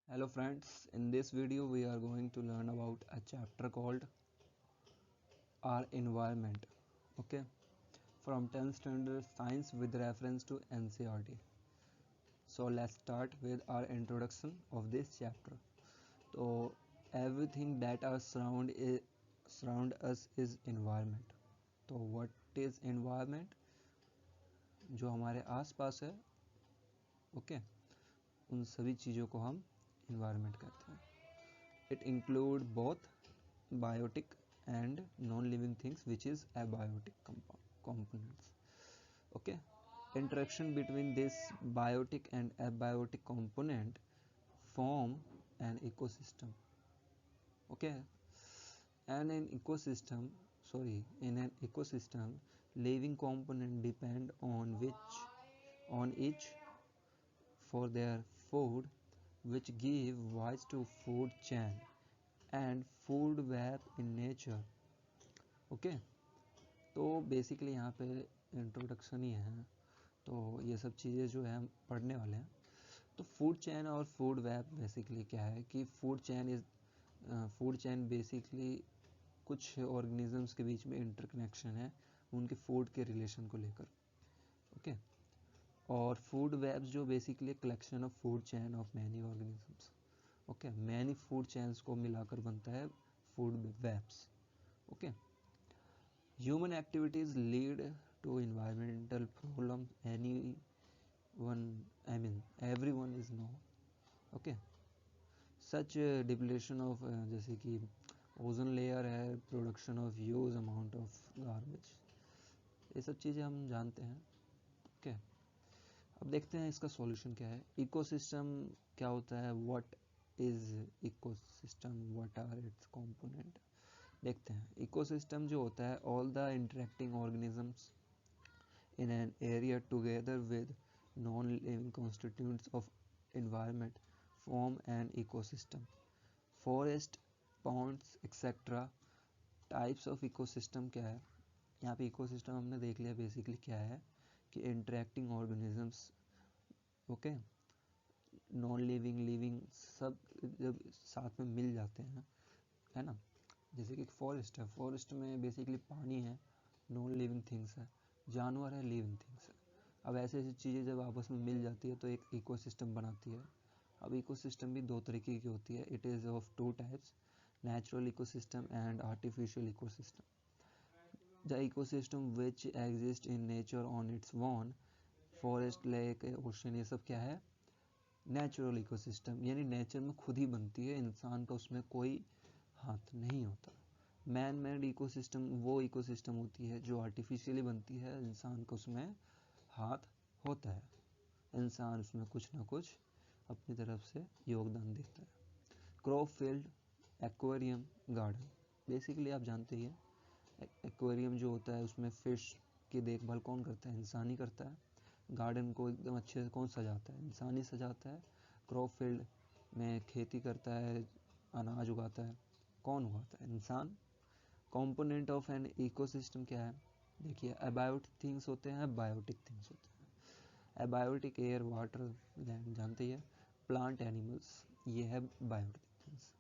Hello friends, in this video we are going to learn about a chapter called Our Environment, okay, from 10th standard science with reference to NCERT. So let's start with our introduction of this chapter. So everything that surround us is environment. तो what is environment? जो हमारे आसपास है, okay, उन सभी चीज़ों को हम environment कहते हैं. It include both biotic and non-living things which is abiotic components. Okay, interaction between this biotic and abiotic component form an ecosystem. Okay, and in an ecosystem living component depend on each for their food, which give rise to food chain and food web in nature. Okay, तो basically यहाँ पे introduction ही है, तो ये सब चीज़ें जो है हम पढ़ने वाले हैं. तो फूड चैन और फूड वेब बेसिकली क्या है कि फूड चैन बेसिकली कुछ ऑर्गेनिजम्स के बीच में इंटरकनेक्शन है उनके फूड के रिलेशन को लेकर. ओके, और फूड वेब्स जो basically collection of food chain of many organisms. Okay, many food chains को मिलाकर बनता है food webs. Okay, human activities lead to environmental problem everyone is know. Okay, such depletion of जैसे कि ozone layer है, production of huge amount of garbage, ये सब चीज़ें हम जानते हैं. ओके, अब देखते हैं इसका सॉल्यूशन क्या है. इकोसिस्टम क्या होता है, what is ecosystem, what are its component. देखते हैं. इकोसिस्टम जो होता है all the interacting organisms in an area together with non-living constituents of environment form an ecosystem. Forest, ponds, etc. Types of ecosystem क्या है. यहाँ पे इकोसिस्टम हमने देख लिया बेसिकली क्या है कि interacting organisms, okay, non living living सब जब साथ में मिल जाते हैं, है ना. जैसे कि फॉरेस्ट है, फॉरेस्ट में बेसिकली पानी है, नॉन लिविंग थिंग्स है, जानवर है, लिविंग थिंग्स है. अब ऐसी ऐसी चीज़ें जब आपस में मिल जाती है तो एक इकोसिस्टम बनाती है. अब इकोसिस्टम भी दो तरीके की होती है. It is of two types, natural ecosystem and artificial ecosystem. The ecosystem which exist in nature on its own, forest, lake, ocean, ये सब क्या है, नेचुरल इकोसिस्टम, यानी नेचर में खुद ही बनती है, इंसान का उसमें कोई हाथ नहीं होता. मैन मेड इकोसिस्टम वो इकोसिस्टम होती है जो आर्टिफिशियली बनती है, इंसान को उसमें हाथ होता है, इंसान उसमें कुछ ना कुछ अपनी तरफ से योगदान देता है. Crop field, aquarium, garden, basically आप जानते ही हैं. एक्वेरियम जो होता है उसमें फिश की देखभाल कौन करता है, इंसान ही करता है. गार्डन को एकदम अच्छे से कौन सजाता है, इंसान ही सजाता है. क्रॉप फील्ड में खेती करता है, अनाज उगाता है, कौन उगाता है, इंसान. कंपोनेंट ऑफ एन इकोसिस्टम क्या है, देखिए अबायोटिक थिंग्स होते हैं, बायोटिक थिंग्स होते हैं. अबायोटिक एयर, वाटर, लैंड, जानते ही है. प्लांट, एनिमल्स, ये है biotic things.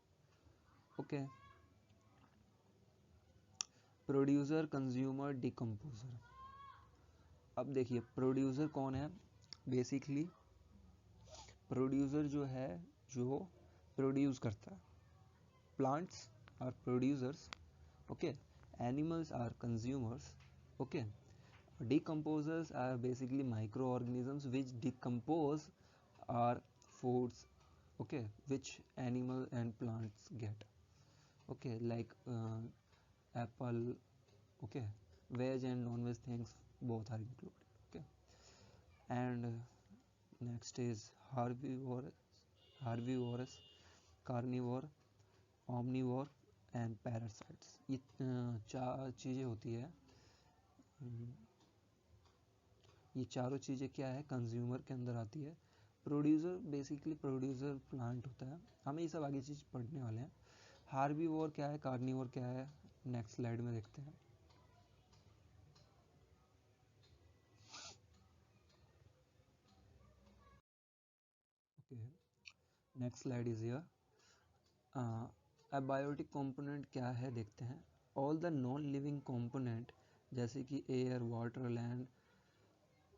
Okay, producer, consumer, decomposer. अब देखिए प्रोड्यूसर कौन है. बेसिकली प्रोड्यूसर जो है जो प्रोड्यूस करता है. Plants are producers, okay. Animals are consumers, okay. Decomposers are basically microorganisms which decompose our foods, okay, which animal and plants get, okay, like apple, okay, veg and non-veg things both are included, okay. And next is herbivorous, carnivore, omnivore and parasites. ये चार चीज़ें होती है. ये चारों चीज़ें क्या है, कंज्यूमर के अंदर आती है. प्रोड्यूसर, बेसिकली प्रोड्यूसर प्लांट होता है. हमें ये सब आगे चीज़ पढ़ने वाले हैं. हार्बीवोर क्या है, कार्निवोर क्या है, नेक्स्ट स्लाइड में देखते हैं. Okay, next slide is here. Abiotic component क्या है देखते हैं। All the non living component जैसे कि air, water, land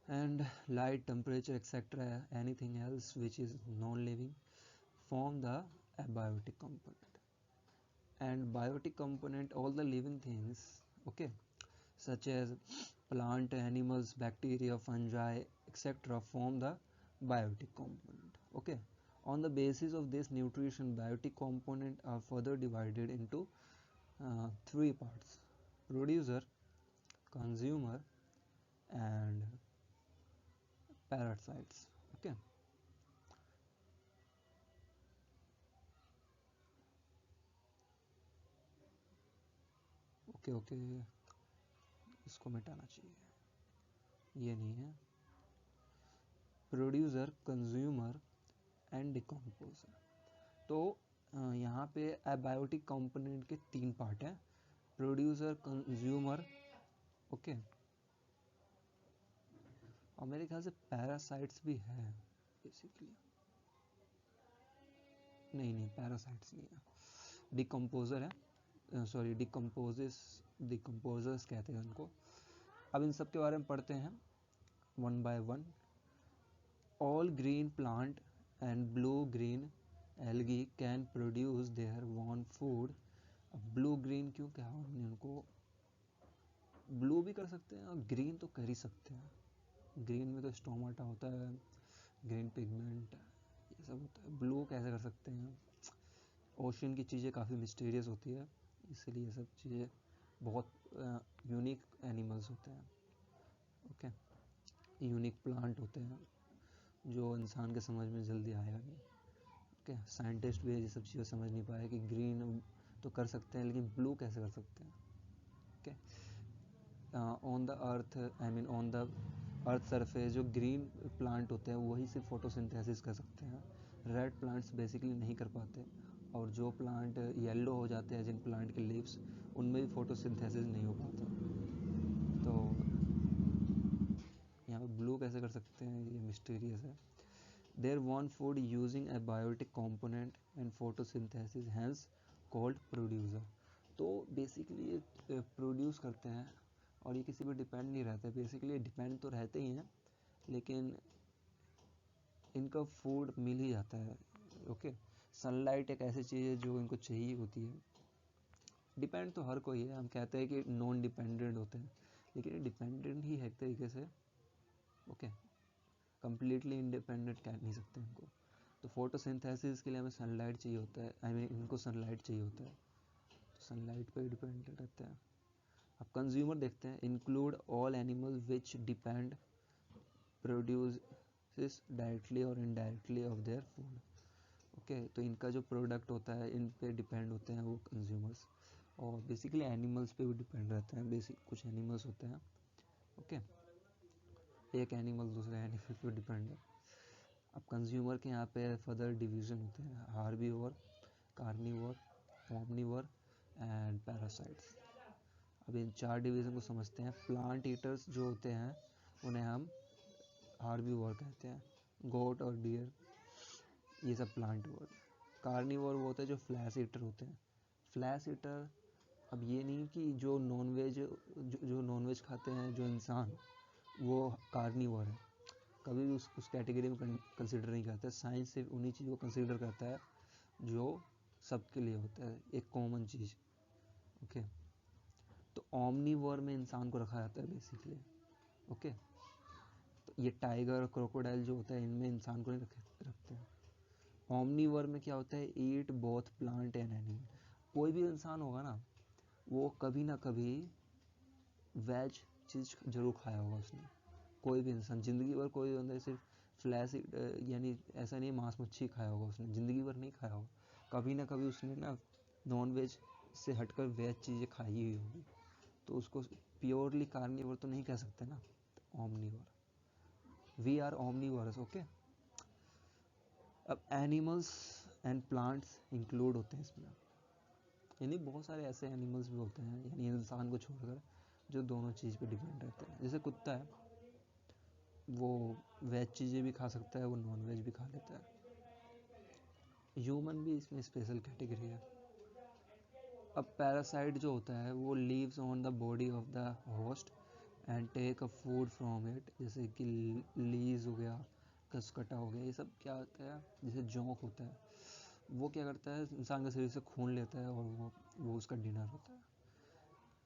and light, temperature etcetera, anything else which is non living form the abiotic component. And biotic component, all the living things, okay, such as plant, animals, bacteria, fungi, etc., form the biotic component. Okay, on the basis of this nutrition, biotic component are further divided into three parts: producer, consumer, and parasites. Okay, okay, इसको मिटाना चाहिए, ये नहीं है। Producer, consumer and decomposer. तो यहाँ पे abiotic component के तीन पार्ट हैं, प्रोड्यूसर, कंज्यूमर, ओके, और मेरे ख्याल से पैरासाइट्स भी है बेसिकली। नहीं, पैरासाइट्स नहीं है, डिकम्पोजर है, सॉरी, डिकम्पोजर्स कहते हैं उनको। अब इन सब के बारे में पढ़ते हैं one by one. All green plant and blue green algae can produce their own food. अब ब्लू ग्रीन क्यों कहा हमने उनको? ब्लू भी कर सकते हैं और ग्रीन तो कर ही सकते हैं। ग्रीन में तो स्टोमाटा होता है, ग्रीन पिगमेंट, ये सब होता है। ब्लू कैसे कर सकते हैं? ओशन की चीज़ें काफ़ी मिस्टीरियस होती है, इसलिए ये सब चीज़ें बहुत यूनिक एनिमल्स होते हैं, ओके, यूनिक प्लांट होते हैं जो इंसान के समझ में जल्दी आएगा नहीं, ओके। साइंटिस्ट भी ये सब चीज़ें समझ नहीं पाए कि ग्रीन तो कर सकते हैं लेकिन ब्लू कैसे कर सकते हैं, okay. On the earth, I mean on the earth surface जो ग्रीन प्लांट होते हैं वही सिर्फ फोटोसिंथेसिस कर सकते हैं, रेड प्लांट्स बेसिकली नहीं कर पाते। और जो प्लांट येलो हो जाते हैं, जिन प्लांट के लीव्स, उनमें भी फोटोसिंथेसिस नहीं हो पाता। तो यहाँ पे ब्लू कैसे कर सकते हैं, ये मिस्टीरियस है। Their own food using abiotic component and photosynthesis hence called producer. तो बेसिकली ये प्रोड्यूस करते हैं और ये किसी पर डिपेंड नहीं रहते। बेसिकली डिपेंड तो रहते ही हैं लेकिन इनका फूड मिल ही जाता है, ओके। सनलाइट एक ऐसी चीज़ है जो इनको चाहिए होती है। डिपेंड तो हर कोई है, हम कहते हैं कि नॉन डिपेंडेंट होते हैं लेकिन ये डिपेंडेंट ही है एक तरीके से, ओके। कम्प्लीटली इंडिपेंडेंट कह नहीं सकते इनको। तो फोटोसिंथेसिस के लिए हमें सनलाइट चाहिए होता है, आई मीन इनको सनलाइट चाहिए होता है, तो सनलाइट पर डिपेंडेंट रहते हैं। अब कंज्यूमर देखते हैं। Include all animal which depend produce directly और indirectly of their food, okay. तो इनका जो प्रोडक्ट होता है इन पे डिपेंड होते हैं वो कंज्यूमर्स, और बेसिकली एनिमल्स पे भी डिपेंड रहते हैं। बेसिक कुछ एनिमल्स होते हैं, ओके, एक एनिमल दूसरे एनिमल पे डिपेंड है। अब कंज्यूमर के यहाँ पे फर्दर डिवीजन होते हैं, herbivore, carnivore, omnivore and parasites. अब इन चार डिवीज़न को समझते हैं। प्लांट ईटर्स जो होते हैं उन्हें हम हार्बीवोर कहते हैं, गोट और डियर, ये सब प्लांट वर्ड। कार्निवोर वो होते हैं जो फ्लैश ईटर होते हैं। फ्लैश ईटर, अब ये नहीं कि जो नॉनवेज खाते हैं जो इंसान, वो कार्निवोर है, कभी भी उस कैटेगरी में कंसिडर नहीं करता है। साइंस सिर्फ उन्हीं चीज़ों को कंसिडर करता है जो सबके लिए होता है, एक कॉमन चीज़, ओके। तो ओमनीवोर में इंसान को रखा जाता है बेसिकली, ओके। तो ये टाइगर, क्रोकोडाइल जो होता है इनमें इंसान को नहीं रखते हैं। ओमनीवोर में क्या होता है, eat both plant and animal. कोई भी इंसान होगा ना, वो कभी ना कभी वेज चीज़ जरूर खाया होगा उसने। कोई भी इंसान ज़िंदगी भर, कोई बंदा सिर्फ फ्लैश यानी ऐसा नहीं मांस मच्छी खाया होगा उसने, ज़िंदगी भर नहीं खाया होगा, कभी ना कभी उसने ना नॉन वेज से हटकर वेज चीज़ें खाई ही होगी। तो उसको प्योरली कार्निवोर तो नहीं कह सकते ना, omnivore. We are omnivores, okay. अब एनिमल्स एंड प्लांट्स इंक्लूड होते हैं इसमें, यानी बहुत सारे ऐसे एनिमल्स भी होते हैं, यानी इंसान को छोड़कर, जो दोनों चीज़ पे डिपेंड रहते हैं। जैसे कुत्ता है, वो वेज चीज़ें भी खा सकता है, वो नॉन वेज भी खा लेता है, ह्यूमन भी इसमें स्पेशल कैटेगरी है। अब पैरासाइट जो होता है वो lives on the body of the host and take a food from it, जैसे कि लीज हो गया, कसकटा हो गया, ये सब क्या होता है, जैसे जोंक होता है, वो क्या करता है इंसान के शरीर से खून लेता है और वो उसका डिनर होता है।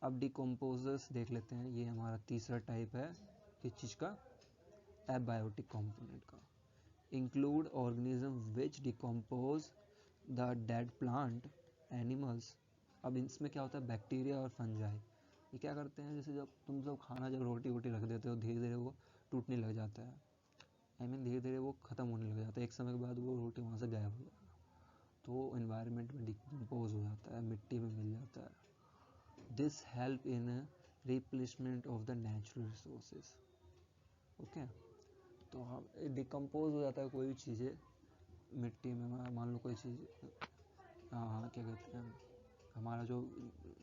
अब डिकम्पोजर्स देख लेते हैं, ये हमारा तीसरा टाइप है किस चीज़ का, एबायोटिक कंपोनेंट का। Include organism which decompose the dead plant animals. अब इसमें क्या होता है, बैक्टीरिया और फंजाई, ये क्या करते हैं, जैसे जब तुम सब खाना जब रोटी वोटी रख देते हो, धीरे धीरे वो टूटने लग जाता है, धीरे धीरे वो ख़त्म होने लग जाता है, एक समय के बाद वो रोटी वहाँ से गायब हो जाएगा, तो इन्वायरमेंट में डिकम्पोज हो जाता है, मिट्टी में मिल जाता है। This help in replacement of the natural resources. Okay, तो हम डिकम्पोज हो जाता है कोई भी चीज़ें मिट्टी में, मान लो कोई चीज़, क्या कहते हैं, हमारा जो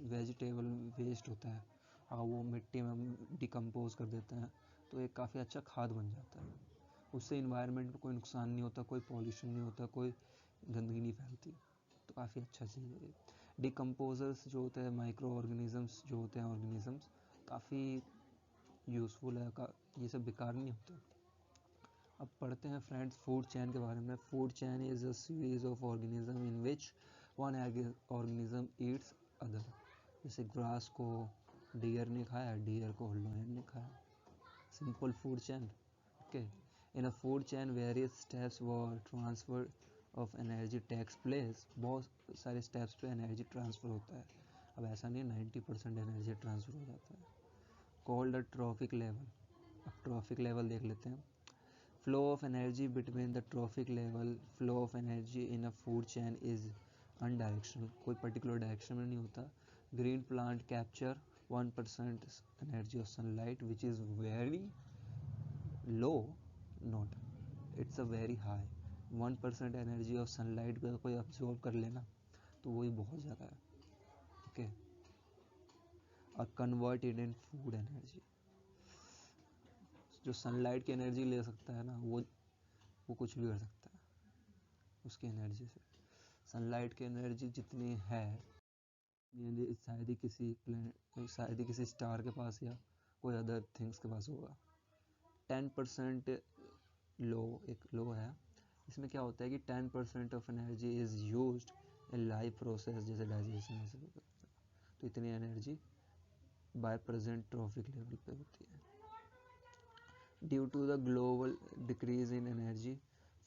वेजिटेबल वेस्ट होता है, अगर वो मिट्टी में डिकम्पोज कर देते हैं तो एक काफ़ी अच्छा खाद बन जाता है, उससे इन्वायरमेंट में कोई नुकसान नहीं होता, कोई पॉल्यूशन नहीं होता, कोई गंदगी नहीं फैलती, तो काफ़ी अच्छा चीज़ है। डिकम्पोजर्स जो होते हैं, माइक्रो ऑर्गेनिजम्स जो होते हैं, ऑर्गेनिजम्स काफ़ी यूज़फुल है, ये सब बेकार नहीं होते। अब पढ़ते हैं फ्रेंड्स फूड चेन के बारे में। Food chain is a series of organism in which one organism eats other. जैसे ग्रास को डियर ने खाया, डियर को लायन ने खाया, simple food chain. Okay, in a food chain various steps व transfer of energy takes place. बहुत सारे स्टेप्स पे एनर्जी ट्रांसफ़र होता है। अब ऐसा नहीं 90% एनर्जी ट्रांसफ़र हो जाता है। Called a trophic level. अब ट्रॉफिक लेवल देख लेते हैं। Flow of energy between the trophic level, flow of energy in a food chain is unidirectional, कोई particular direction में नहीं होता। Green plant capture 1% energy of sunlight which is very low, not, it's a very high। 1% energy of sunlight को कोई absorb कर लेना तो वही बहुत ज़्यादा है। ओके, और convert it in food energy। जो सनलाइट की एनर्जी ले सकता है ना, वो कुछ भी कर सकता है उसकी एनर्जी से। सनलाइट की एनर्जी जितनी है, शायद ही किसी स्टार के पास या कोई अदर थिंग्स के पास होगा। 10% लो, एक लो है, इसमें क्या होता है कि 10% of energy is used in live process, जैसे डाइजेशन से, तो इतनी energy by present trophic level पे होती है। Due to the global decrease in energy,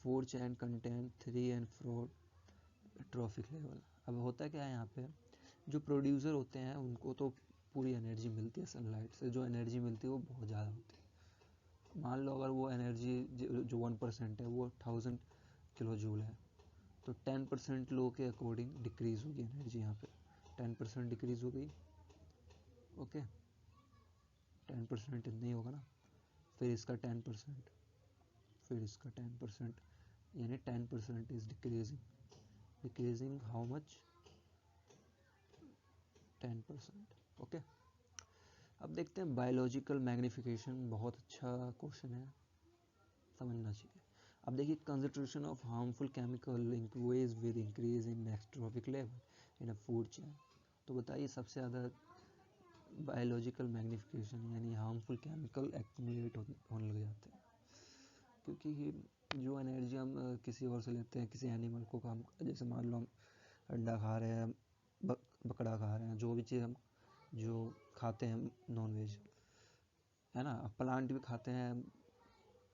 food chain contain 3 and 4 trophic level। अब होता क्या है यहाँ पे, जो प्रोड्यूसर होते हैं उनको तो पूरी एनर्जी मिलती है सनलाइट से, जो एनर्जी मिलती है वो बहुत ज़्यादा होती है। मान लो अगर वो एनर्जी जो 1% है वो 1000 किलो जूल है, तो 10% लो के अकॉर्डिंग डिक्रीज़ होगी एनर्जी, यहाँ पे 10% डिक्रीज़ हो गई। ओके, 10% इतना ही होगा ना, फिर इसका 10%, फिर इसका 10%, यानी 10% is decreasing how much, 10%। Okay, अब देखते हैं बायोलॉजिकल मैग्निफिकेशन, बहुत अच्छा क्वेश्चन है, समझना चाहिए। अब देखिए, concentration of harmful chemical increase with increase in next trophic level in a food chain. तो बताइए सबसे ज़्यादा बायोलॉजिकल मैग्निफिकेशन यानी हार्मफुल केमिकल एक्यूमुलेट होने लग जाते हैं, क्योंकि जो एनर्जी हम किसी और से लेते हैं, किसी एनिमल को हम, जैसे मान लो हम अंडा खा रहे हैं, बकरा खा रहे हैं, जो भी चीज़ हम जो खाते हैं नॉन वेज, है ना, प्लांट भी खाते हैं,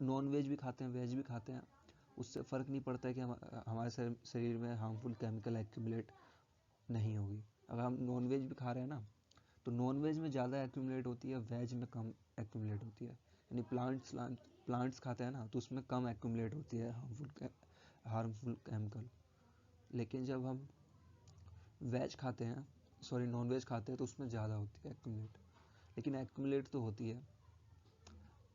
नॉन वेज भी खाते हैं, वेज भी खाते हैं, उससे फ़र्क नहीं पड़ता है कि हमारे शरीर में हार्मफुल केमिकल एक्यूमुलेट नहीं होगी। अगर हम नॉन वेज भी खा रहे हैं ना, तो नॉन वेज में ज़्यादा एक्यूमुलेट होती है, वेज में कम एक्यूमुलेट होती है। यानी प्लांट्स खाते हैं ना, तो उसमें कम एक्यूमुलेट होती है हार्मफुल केमिकल। लेकिन जब हम वेज खाते हैं, सॉरी नॉन वेज खाते हैं, तो उसमें ज़्यादा होती है एक्यूमुलेट, लेकिन एक्यूमुलेट तो होती है।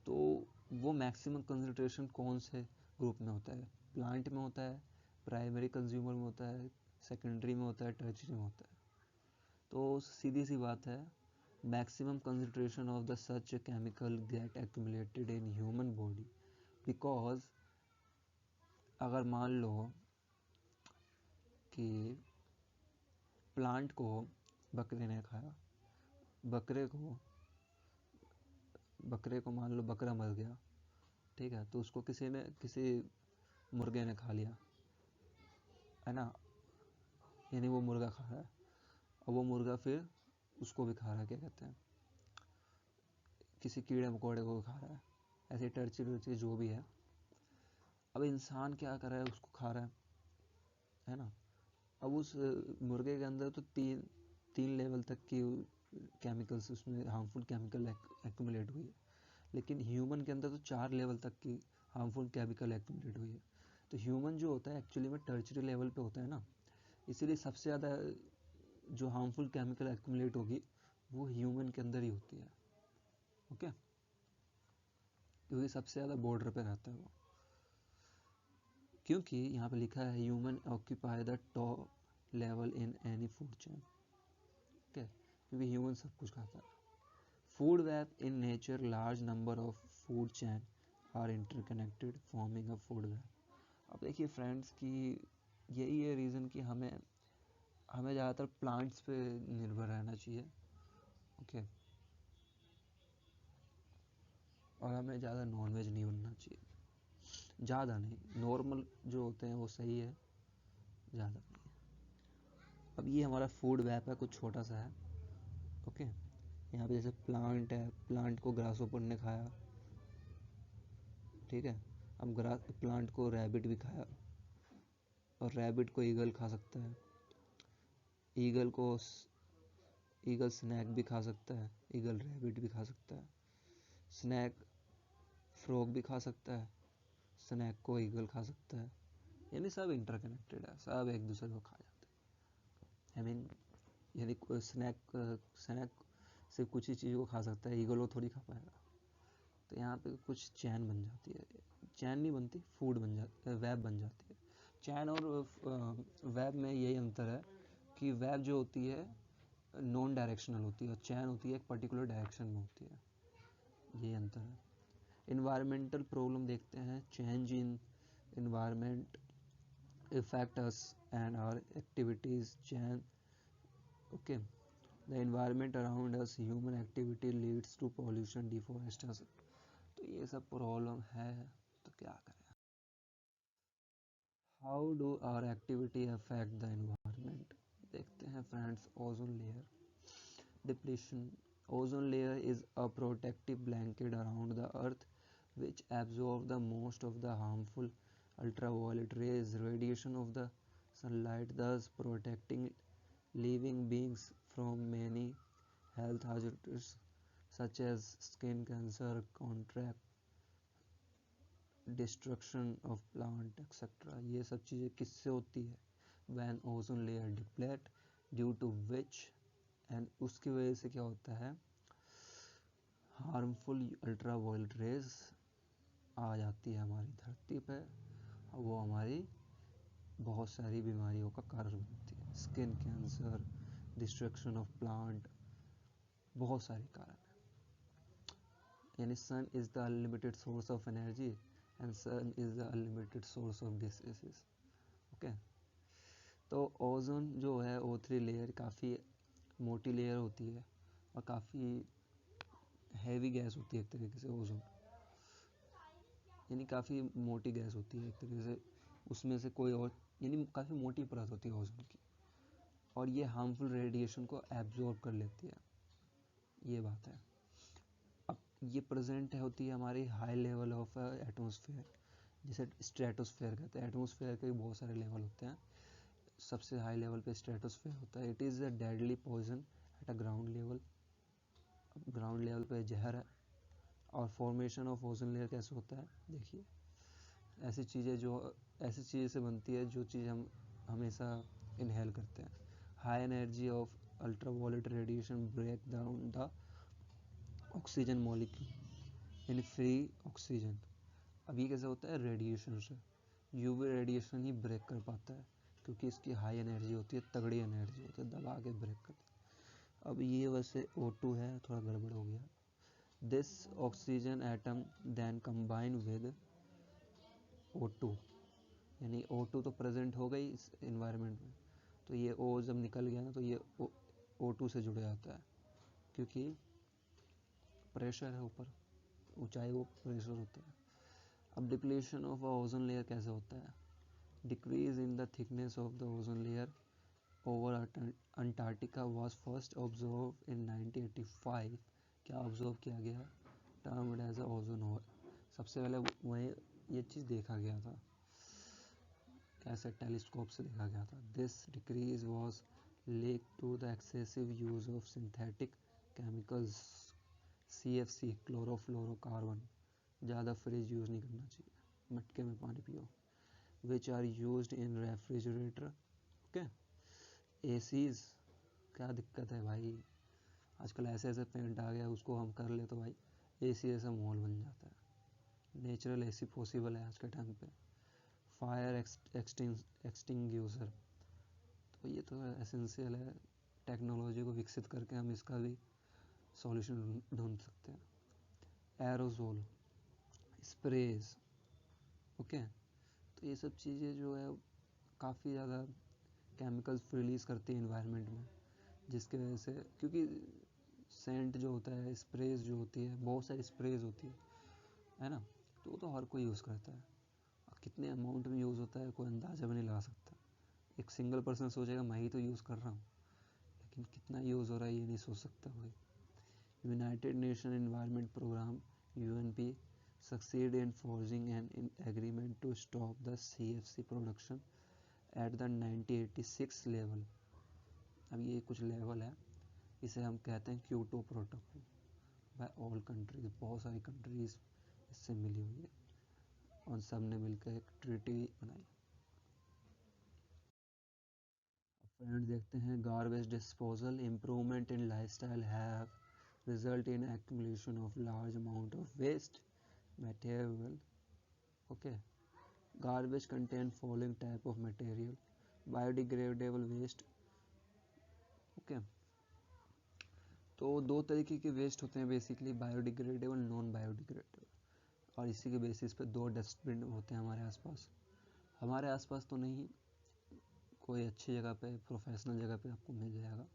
तो वो मैक्सिमम कंसंट्रेशन कौन से ग्रुप में होता है, प्लांट में होता है, प्राइमरी कंज्यूमर में होता है, सेकेंडरी में होता है, टर्शियरी में होता है। तो सीधी सी बात है, maximum concentration of the such chemical get accumulated in human body, because अगर मान लो कि प्लांट को बकरे ने खाया, बकरे को मान लो बकरा मर गया, ठीक है, तो उसको किसी मुर्गे ने खा लिया, है ना, यानी वो मुर्गा खा रहा है, और वो मुर्गा फिर उसको भी खा रहा है, क्या कहते हैं, किसी कीड़े मकोड़े को भी खा रहा है, ऐसे टर्ची जो भी है। अब इंसान क्या कर रहा है, उसको खा रहा है ना। अब उस मुर्गे के अंदर तो तीन लेवल तक की केमिकल्स, उसमें हार्मफुल केमिकल एक्यूमुलेट हुई है, लेकिन ह्यूमन के अंदर तो 4 लेवल तक की हार्मफुल केमिकल एक्यूमुलेट हुई है। तो ह्यूमन जो होता है एक्चुअली में टर्चरी लेवल पे होता है ना, इसीलिए सबसे ज़्यादा जो हार्मफुल केमिकल एक्यूमुलेट होगी वो ह्यूमन के अंदर ही होती है, ओके, क्योंकि सबसे ज़्यादा बॉर्डर पे रहता है वो, क्योंकि यहाँ पे लिखा है human occupy the top level in any food chain, okay, क्योंकि ह्यूमन सब कुछ खाता है। Food web in nature, large number of food chain are interconnected forming a food web. अब देखिए फ्रेंड्स कि यही है रीज़न कि हमें ज़्यादातर प्लांट्स पे निर्भर रहना चाहिए, ओके, और हमें ज़्यादा नॉनवेज नहीं बनना चाहिए, ज़्यादा नहीं, नॉर्मल जो होते हैं वो सही है, ज़्यादा नहीं। अब ये हमारा फूड वेब है, कुछ छोटा सा है, ओके। यहाँ पे जैसे प्लांट है, प्लांट को ग्रासहोपर ने खाया, ठीक है, अब प्लांट को रैबिट भी खाया, और रैबिट को ईगल खा सकता है, ईगल स्नैक भी खा सकता है, ईगल रैबिट भी खा सकता है, स्नैक फ्रॉग भी खा सकता है, स्नैक को ईगल खा सकता है, यानी सब इंटरकनेक्टेड है, सब एक दूसरे को खा जाते हैं। आई मीन यानी स्नैक सिर्फ कुछ ही चीज़ को खा सकता है, ईगल वो थोड़ी खा पाएगा। तो यहाँ पे कुछ चैन बन जाती है, चैन नहीं बनती, फूड बन जाती है, वेब बन जाती है। चैन और वेब में यही अंतर है कि वेब जो होती है नॉन डायरेक्शनल होती है, और चैन होती है एक पर्टिकुलर डायरेक्शन में होती है, ये अंतर है। इन्वायरमेंटल प्रॉब्लम देखते हैं, change in environment affect us and our activities chain, okay, the environment around us, human activity leads to pollution, deforestation, तो ये सब प्रॉब्लम है, तो क्या करें। How do our activity affect the environment, देखते हैं friends. Ozone layer depletion, ozone layer is a protective blanket around the earth which absorb the most of the harmful ultraviolet rays radiation of the sunlight, thus protecting living beings from many health hazards such as skin cancer, cataract, destruction of plant etc. ये सब चीज़ें किससे होती है, when ozone layer deplete, due to which, and उसकी वजह से क्या होता है, harmful ultraviolet rays आ जाती है हमारी धरती पे, वो हमारी बहुत सारी बीमारियों का कारण बनती है, skin cancer, destruction of plant, बहुत सारे कारण हैं। यानी sun is the unlimited source of energy and sun is the unlimited source of diseases, okay. तो ओजोन जो है O3 लेयर काफ़ी मोटी लेयर होती है और काफ़ी हैवी गैस होती है एक तरीके से ओजोन, यानी काफ़ी मोटी गैस होती है एक तरीके से, उसमें से कोई और, यानी काफ़ी मोटी परत होती है ओजोन की, और ये हार्मफुल रेडिएशन को एब्जॉर्ब कर लेती है, ये बात है। अब ये प्रेजेंट होती है हमारी हाई लेवल ऑफ एटमॉस्फेयर, जिसे स्ट्रेटोस्फेयर कहते हैं। एटमॉस्फेयर के भी बहुत सारे लेवल होते हैं, सबसे हाई लेवल पे स्ट्रेटोस्फेयर होता है। It is a deadly poison at a ground level, ground level पे जहर है। और फॉर्मेशन ऑफ ओजोन लेयर कैसे होता है, देखिए ऐसी चीज़ें से बनती है जो चीज़ हम हमेशा इनहेल करते हैं। High energy of ultraviolet radiation break down the oxygen molecule in free oxygen. अब ये कैसे होता है, रेडिएशन से, यूवी रेडिएशन ही ब्रेक कर पाता है, क्योंकि इसकी हाई एनर्जी होती है, तगड़ी एनर्जी होती है, दबा के ब्रेक करती है। अब ये वैसे O2 है, थोड़ा गड़बड़ हो गया। This oxygen atom then combine with O2, यानी O2 तो प्रेजेंट हो गई इस इन्वायरमेंट में, तो ये O जब निकल गया ना तो ये O2 से जुड़ जाता है, क्योंकि प्रेशर है ऊपर, ऊंचाई वो प्रेशर होता है। अब डिप्लीशन ऑफ ओजोन लेयर कैसे होता है? Decrease in the thickness of the ozone layer over Antarctica was first observe in 1985। क्या ऑब्जर्व किया गया? Termed as a ozone hole. सबसे पहले वहीं ये चीज़ देखा गया था, कैसे टेलीस्कोप से देखा गया था। This decrease was linked to the excessive use of synthetic chemicals, CFC chlorofluorocarbon. ज़्यादा फ्रिज यूज़ नहीं करना चाहिए, मटके में पानी पियो। Which are used in refrigerator, okay. ACs, क्या दिक्कत है भाई, आजकल ऐसे ऐसे पेंट आ गया, उसको हम कर ले तो भाई एसी ऐसा माहौल बन जाता है। नेचुरल एसी पॉसिबल है आज के टाइम पे। फायर एक्सटिंग्यूशर, तो ये तो एसेंशियल है, टेक्नोलॉजी को विकसित करके हम इसका भी सॉल्यूशन ढूंढ सकते हैं। Aerosol, sprays, okay. तो ये सब चीज़ें जो है काफ़ी ज़्यादा केमिकल्स रिलीज़ करती है इन्वायरमेंट में, जिसके वजह से, क्योंकि सेंट जो होता है, स्प्रेज जो होती है, बहुत सारी स्प्रेज होती है ना, तो वो तो हर कोई यूज़ करता है। कितने अमाउंट में यूज़ होता है कोई अंदाज़ा भी नहीं लगा सकता। एक सिंगल पर्सन सोचेगा मैं ही तो यूज़ कर रहा हूँ, लेकिन कितना यूज़ हो रहा है ये नहीं सोच सकता कोई। United Nation environment programme UNP succeed in forging an agreement to stop the CFC production at the 1986 level। अब ये कुछ लेवल है, इसे हम कहते हैं Kyoto protocol by all countries. बहुत सारी कंट्रीज इससे मिली हुई है और सब ने मिलकर एक ट्रीटी बनाई। फ्रेंड्स देखते हैं, garbage disposal improvement in lifestyle have result in accumulation of large amount of waste material, okay. Garbage contain following type of material: biodegradable waste, okay. तो दो तरीके के वेस्ट होते हैं बेसिकली, बायोडिग्रेडेबल, नॉन बायोडिग्रेडेबल, और इसी के बेसिस पे दो डस्टबिन होते हैं हमारे आसपास। हमारे आसपास तो नहीं, कोई अच्छी जगह पे, प्रोफेशनल जगह पे आपको मिल जाएगा।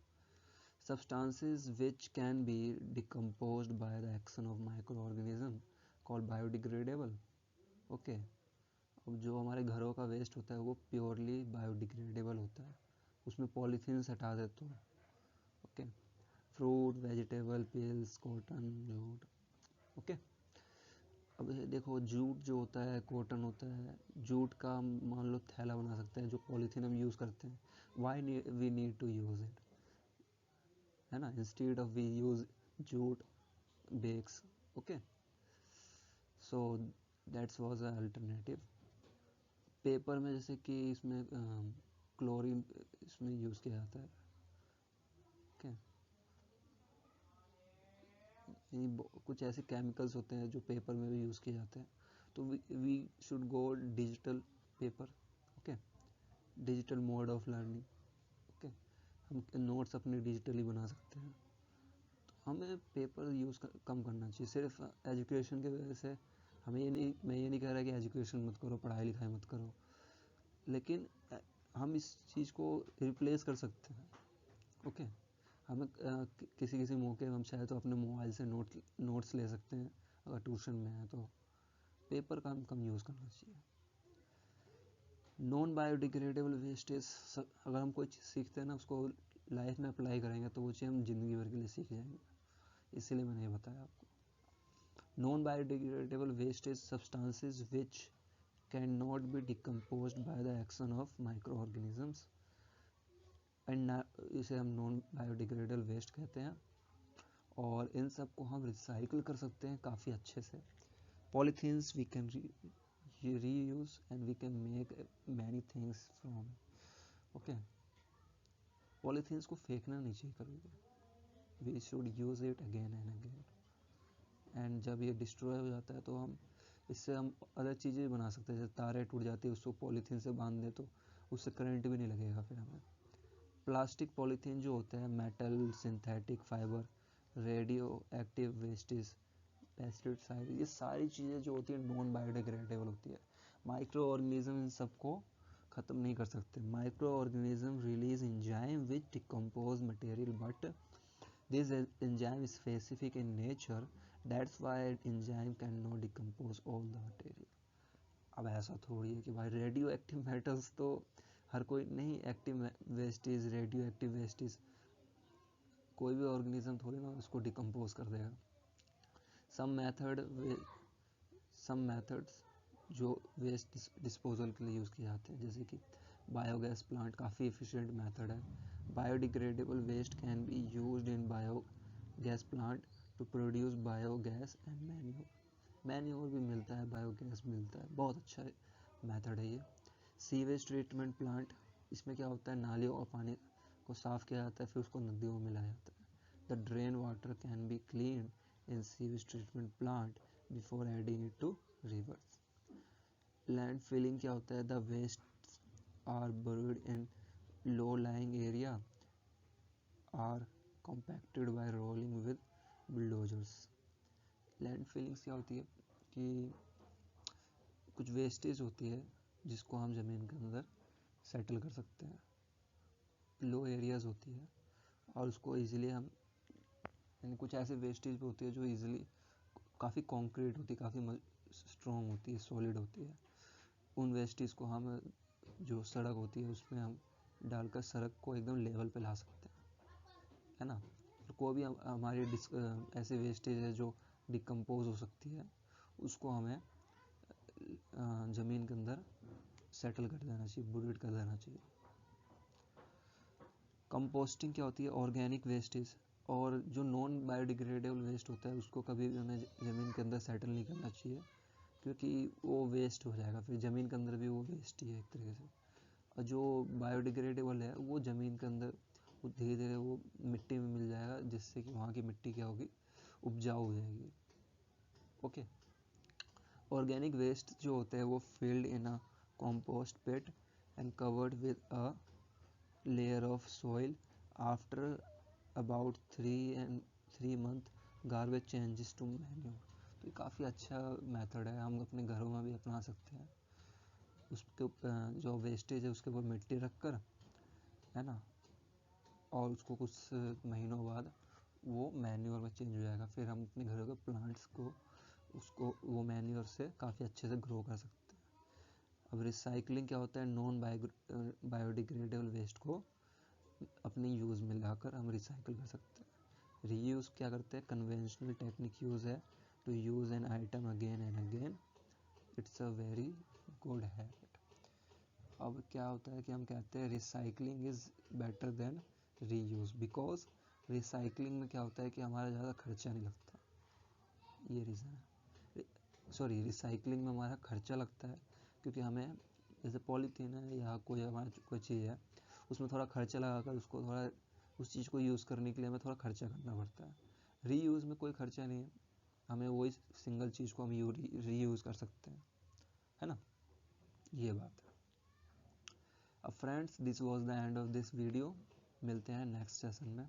Substances which can be decomposed by the action of microorganism called biodegradable, okay. अब जो हमारे घरों का वेस्ट होता है वो प्योरली बायोडिग्रेडेबल होता है, उसमें पॉलीथीन हटा देते हो, okay. Fruit, vegetable, pills, cotton, jute, okay. अब देखो, जूट जो होता है, कॉटन होता है, जूट का मान लो थैला बना सकते हैं, जो पॉलीथीन हम यूज़ करते हैं। Why we need to use it, है ना, instead of we use jute bags, okay. So that's was a alternative. Paper में जैसे कि इसमें क्लोरीन इसमें यूज़ किया जाता है, ओके। कुछ ऐसे केमिकल्स होते हैं जो पेपर में भी यूज़ किए जाते हैं। तो we should go digital paper, okay, digital mode of learning, okay. हम नोट्स अपने डिजिटली बना सकते हैं। तो हमें पेपर यूज़ कम करना चाहिए। सिर्फ एजुकेशन की वजह से मैं ये नहीं कह रहा कि एजुकेशन मत करो, पढ़ाई लिखाई मत करो, लेकिन हम इस चीज़ को रिप्लेस कर सकते हैं, ओके। हमें किसी किसी मौके हम चाहे तो अपने मोबाइल से नोट्स ले सकते हैं, अगर ट्यूशन में है तो पेपर का हम कम यूज़ करना चाहिए। नॉन बायोडिग्रेडेबल वेस्टेज, अगर हम कोई चीज़ सीखते हैं ना, उसको लाइफ में अप्लाई करेंगे तो वो चीज़ हम ज़िंदगी भर के लिए सीख जाएंगे, इसीलिए मैंने ये बताया आपको। Non biodegradable waste is substances which can not be decomposed by the action of micro organisms, and इसे हम नॉन बायोडिग्रेडेबल वेस्ट कहते हैं। और इन सब को हम रिसाइकिल कर सकते हैं काफ़ी अच्छे से। Polythenes we can reuse and we can make many things from, okay. Polythenes को फेंकना नहीं चाहिए कभी भी, we should use it again and again. And जब ये डिस्ट्रॉय हो जाता है तो हम इससे हम अदर चीज़ें बना सकते हैं, जैसे तारे टूट जाती है, उसको पॉलीथीन से बांध दे तो उससे करंट भी नहीं लगेगा फिर हमें। प्लास्टिक पॉलीथीन जो होता है, metal, synthetic fibre, radio active wastage, pesticide, ये सारी चीज़ें जो होती है नॉन बायोडिग्रेडेबल होती है। माइक्रो ऑर्गेनिज्म इन सबको ख़त्म नहीं कर सकते. Micro organism release enzyme which decompose material but this enzyme is specific in nature, that's why enzyme can not decompose all the material. अब ऐसा थोड़ी है कि भाई रेडियो एक्टिव मेटल्स तो हर कोई नहीं, active wastage, radio active wastage कोई भी ऑर्गेनिज्म थोड़ी ना उसको डिकम्पोज कर देगा. सम मेथड्स जो वेस्ट डिस्पोजल के लिए यूज़ किए जाते हैं, जैसे कि बायोगैस प्लांट काफ़ी एफिशिएंट मेथड है. Biodegradable waste can be used in biogas plant to produce biogas and manure भी मिलता है, बायोगैस मिलता है, बहुत अच्छा मेथड है ये. सीवेज ट्रीटमेंट प्लांट, इसमें क्या होता है, नालियों और पानी को साफ़ किया जाता है, फिर उसको नदियों में मिलाया जाता है. The drain water can be clean in sewage treatment plant before adding it to rivers. Land filling क्या होता है, the waste are buried in low lying area are compacted by rolling with bulldozers. Land fillings क्या होती है कि कुछ wastage होती है जिसको हम ज़मीन के अंदर सेटल कर सकते हैं. लो एरियाज़ होती है और उसको इजीली हम, यानी कुछ ऐसे वेस्टेज भी होती है जो इजीली काफ़ी कॉन्क्रीट होती है, काफ़ी स्ट्रॉन्ग होती है, सॉलिड होती है. उन वेस्टेज को हम जो सड़क होती है उसमें हम डालकर सड़क को एकदम लेवल पे ला सकते हैं, है ना. कोई भी हमारी ऐसे वेस्टेज है जो डिकम्पोज हो सकती है, उसको हमें ज़मीन के अंदर सेटल कर देना चाहिए, बुरीड कर देना चाहिए. कंपोस्टिंग क्या होती है, ऑर्गेनिक वेस्टेज और जो नॉन बायोडिग्रेडेबल वेस्ट होता है उसको कभी भी हमें ज़मीन के अंदर सेटल नहीं करना चाहिए, क्योंकि वो वेस्ट हो जाएगा, फिर ज़मीन के अंदर भी वो वेस्ट ही है एक तरीके से. और जो बायोडिग्रेडेबल है वो ज़मीन के अंदर धीरे धीरे वो मिट्टी में मिल जाएगा, जिससे कि वहाँ की मिट्टी क्या होगी, उपजाऊ हो जाएगी. ओके. ऑर्गेनिक वेस्ट जो होते हैं वो filled in a compost pit and covered with a layer of soil. After about 3 month garbage changes to manure. तो ये काफ़ी अच्छा मेथड है, हम अपने घरों में भी अपना सकते हैं. उसके जो वेस्टेज है उसके ऊपर मिट्टी रख कर, है ना, और उसको कुछ महीनों बाद वो मैन्योर में चेंज हो जाएगा. फिर हम अपने घरों के प्लांट्स को उसको वो मैन्योर से काफ़ी अच्छे से ग्रो कर सकते हैं. अब रिसाइकलिंग क्या होता है, नॉन बायोडिग्रेडेबल वेस्ट को अपने यूज़ में लाकर हम रिसाइकिल कर सकते हैं. रीयूज़ क्या करते हैं, कन्वेंशनल टेक्निक यूज़ है to use an item again and again. It's a very good habit. अब क्या होता है कि हम कहते हैं recycling is better than reuse, because recycling में क्या होता है कि हमारा ज़्यादा खर्चा नहीं लगता. ये रीज़न है. सॉरी, रिसाइकलिंग में हमारा खर्चा लगता है क्योंकि हमें जैसे पॉलीथीन है या कोई हमारा कोई चीज़ है उसमें थोड़ा खर्चा लगाकर उसको थोड़ा उस चीज़ को यूज़ करने के लिए हमें थोड़ा खर्चा करना पड़ता है. रीयूज़ में कोई खर्चा नहीं है, हमें वही सिंगल चीज़ को हम रीयूज़ कर सकते हैं, है ना. ये बात है. अब friends, this was the end of this video. मिलते हैं नेक्स्ट सेशन में.